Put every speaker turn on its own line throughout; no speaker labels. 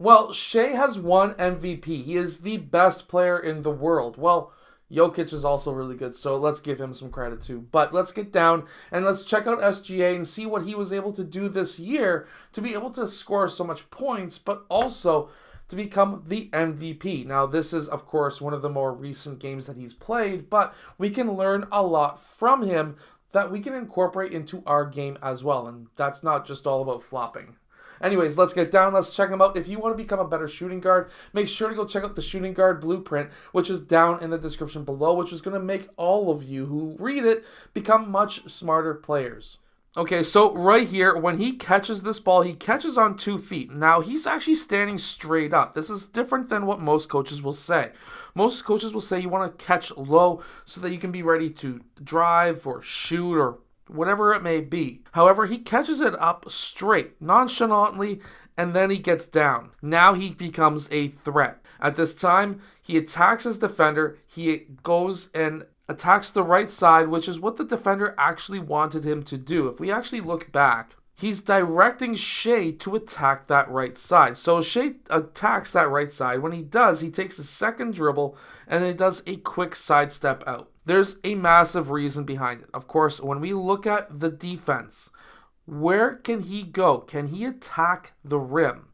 Well, Shea has won MVP. He is the best player in the world. Well, Jokic is also really good, so let's give him some credit too. But let's get down and let's check out SGA and see what he was able to do this year to be able to score so much points, but also to become the MVP. Now, this is, of course, one of the more recent games that he's played, but we can learn a lot from him that we can incorporate into our game as well, and that's not just all about flopping. Anyways, let's get down. Let's check him out. If you want to become a better shooting guard, make sure to go check out the shooting guard blueprint, which is down in the description below, which is going to make all of you who read it become much smarter players. Okay, so right here, when he catches this ball, he catches on 2 feet. Now, he's actually standing straight up. This is different than what most coaches will say. Most coaches will say you want to catch low so that you can be ready to drive or shoot or whatever it may be. However, he catches it up straight, nonchalantly, and then he gets down. Now he becomes a threat. At this time, he attacks his defender. He goes and attacks the right side, which is what the defender actually wanted him to do. If we actually look back, he's directing Shea to attack that right side. So Shea attacks that right side. When he does, he takes a second dribble and then he does a quick sidestep out. There's a massive reason behind it. Of course, when we look at the defense, where can he go? Can he attack the rim?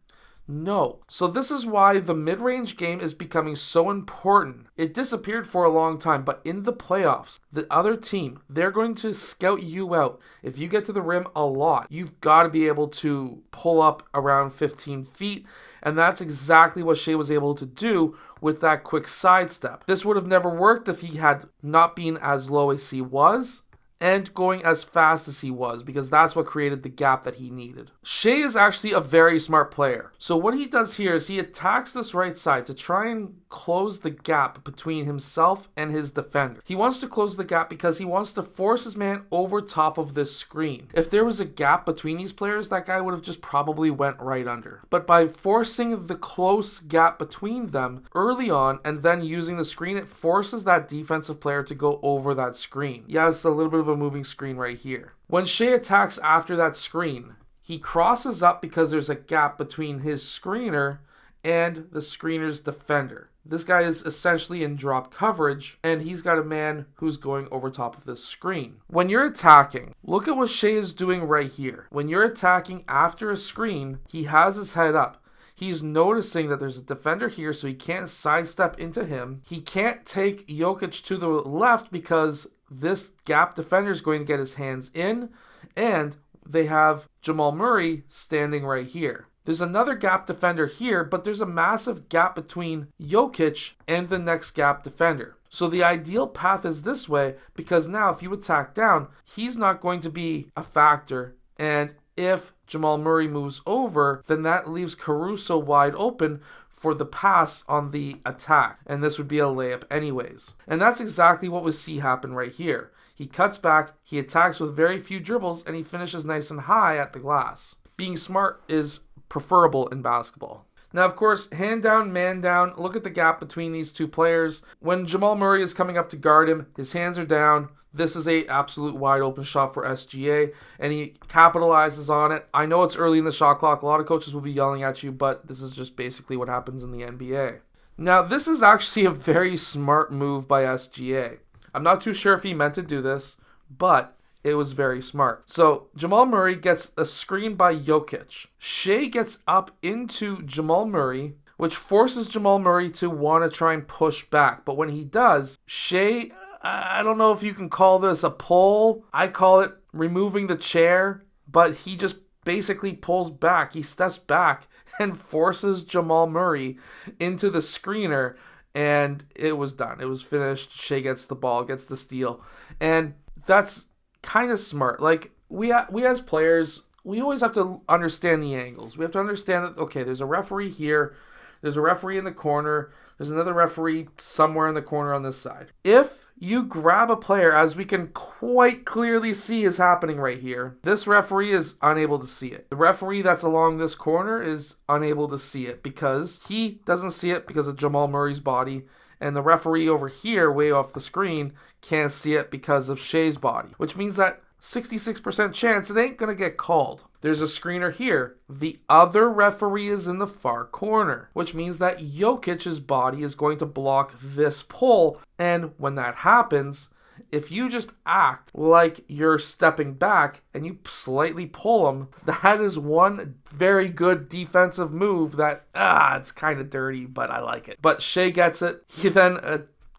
No. So this is why the mid-range game is becoming so important. It disappeared for a long time, but in the playoffs, the other team, they're going to scout you out. If you get to the rim a lot, you've got to be able to pull up around 15 feet, and that's exactly what Shea was able to do with that quick sidestep. This would have never worked if he had not been as low as he was and going as fast as he was, because that's what created the gap that he needed. Shea is actually a very smart player. So what he does here is he attacks this right side to try and close the gap between himself and his defender. He wants to close the gap because he wants to force his man over top of this screen. If there was a gap between these players, that guy would have just probably went right under. But by forcing the close gap between them early on and then using the screen, it forces that defensive player to go over that screen. Yeah, it's a little bit of a moving screen right here. When Shea attacks after that screen, he crosses up because there's a gap between his screener and the screener's defender. This guy is essentially in drop coverage, and he's got a man who's going over top of this screen. When you're attacking, look at what Shea is doing right here. When you're attacking after a screen, he has his head up. He's noticing that there's a defender here, so he can't sidestep into him. He can't take Jokic to the left because this gap defender is going to get his hands in, and they have Jamal Murray standing right here. There's another gap defender here, but there's a massive gap between Jokic and the next gap defender. So the ideal path is this way, because now if you attack down, he's not going to be a factor. And if Jamal Murray moves over, then that leaves Caruso wide open for the pass on the attack. And this would be a layup anyways. And that's exactly what we see happen right here. He cuts back, he attacks with very few dribbles, and he finishes nice and high at the glass. Being smart is preferable in basketball. Now, of course, hand down, man down. Look at the gap between these two players. When Jamal Murray is coming up to guard him, his hands are down. This is a absolute wide open shot for SGA, and he capitalizes on it. I know it's early in the shot clock. A lot of coaches will be yelling at you, but this is just basically what happens in the NBA. Now, this is actually a very smart move by SGA. I'm not too sure if he meant to do this, but it was very smart. So Jamal Murray gets a screen by Jokic. Shea gets up into Jamal Murray, which forces Jamal Murray to want to try and push back. But when he does, Shea, I don't know if you can call this a pull. I call it removing the chair, but he just basically pulls back. He steps back and forces Jamal Murray into the screener, and it was done. It was finished. Shea gets the ball, gets the steal, and that's kind of smart. Like, we as players, we always have to understand the angles. We have to understand that, okay, there's a referee here, there's a referee in the corner, there's another referee somewhere in the corner on this side. If you grab a player, as we can quite clearly see is happening right here, this referee is unable to see it. The referee that's along this corner is unable to see it because he doesn't see it because of Jamal Murray's body, and the referee over here, way off the screen, can't see it because of Shea's body, which means that 66% chance it ain't going to get called. There's a screener here. The other referee is in the far corner, which means that Jokic's body is going to block this pull. And when that happens, if you just act like you're stepping back and you slightly pull him, that is one very good defensive move that, it's kind of dirty, but I like it. But Shea gets it. He then,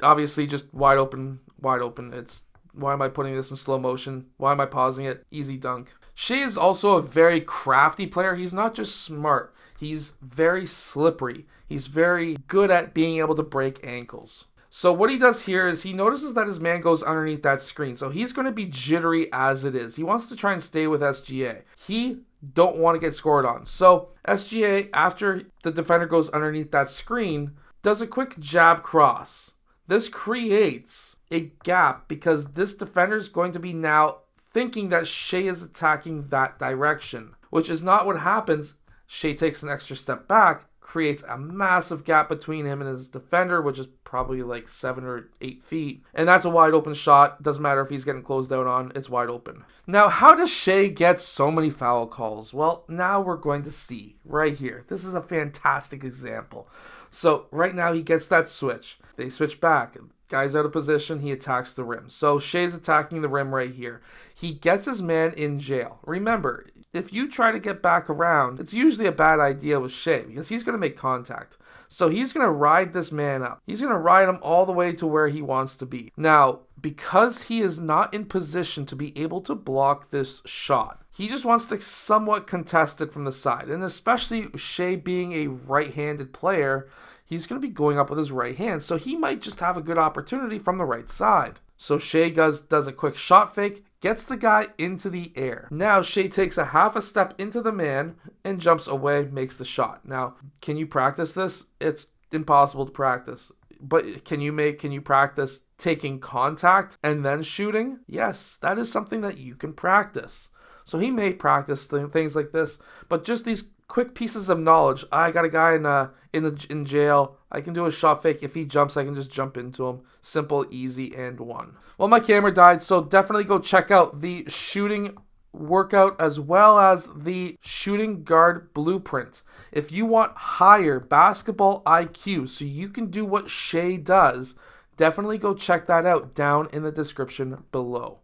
obviously, just wide open. Why am I putting this in slow motion? Why am I pausing it? Easy dunk. Shea is also a very crafty player. He's not just smart. He's very slippery. He's very good at being able to break ankles. So what he does here is he notices that his man goes underneath that screen. So he's going to be jittery as it is. He wants to try and stay with SGA. He don't want to get scored on. So SGA, after the defender goes underneath that screen, does a quick jab cross. This creates a gap because this defender is going to be now thinking that Shea is attacking that direction, which is not what happens. Shea takes an extra step back, creates a massive gap between him and his defender, which is probably like 7 or 8 feet. And that's a wide open shot. Doesn't matter if he's getting closed out on, it's wide open. Now, how does Shea get so many foul calls? Well, now we're going to see right here. This is a fantastic example. So right now he gets that switch. They switch back. Guy's out of position. He attacks the rim. So Shea's attacking the rim right here. He gets his man in jail. Remember, if you try to get back around, it's usually a bad idea with Shea because he's going to make contact. So he's going to ride this man up. He's going to ride him all the way to where he wants to be. Now, because he is not in position to be able to block this shot, he just wants to somewhat contest it from the side. And especially Shea being a right-handed player, he's going to be going up with his right hand. So he might just have a good opportunity from the right side. So Shea does a quick shot fake, gets the guy into the air. Now Shea takes a half a step into the man and jumps away, makes the shot. Now, can you practice this? It's impossible to practice. But can you practice taking contact and then shooting? Yes, that is something that you can practice. So he may practice things like this, but just these quick pieces of knowledge. I got a guy in jail. I can do a shot fake. If he jumps, I can just jump into him. Simple, easy, and one. Well, my camera died, so definitely go check out the shooting workout as well as the shooting guard blueprint. If you want higher basketball IQ so you can do what Shea does, definitely go check that out down in the description below.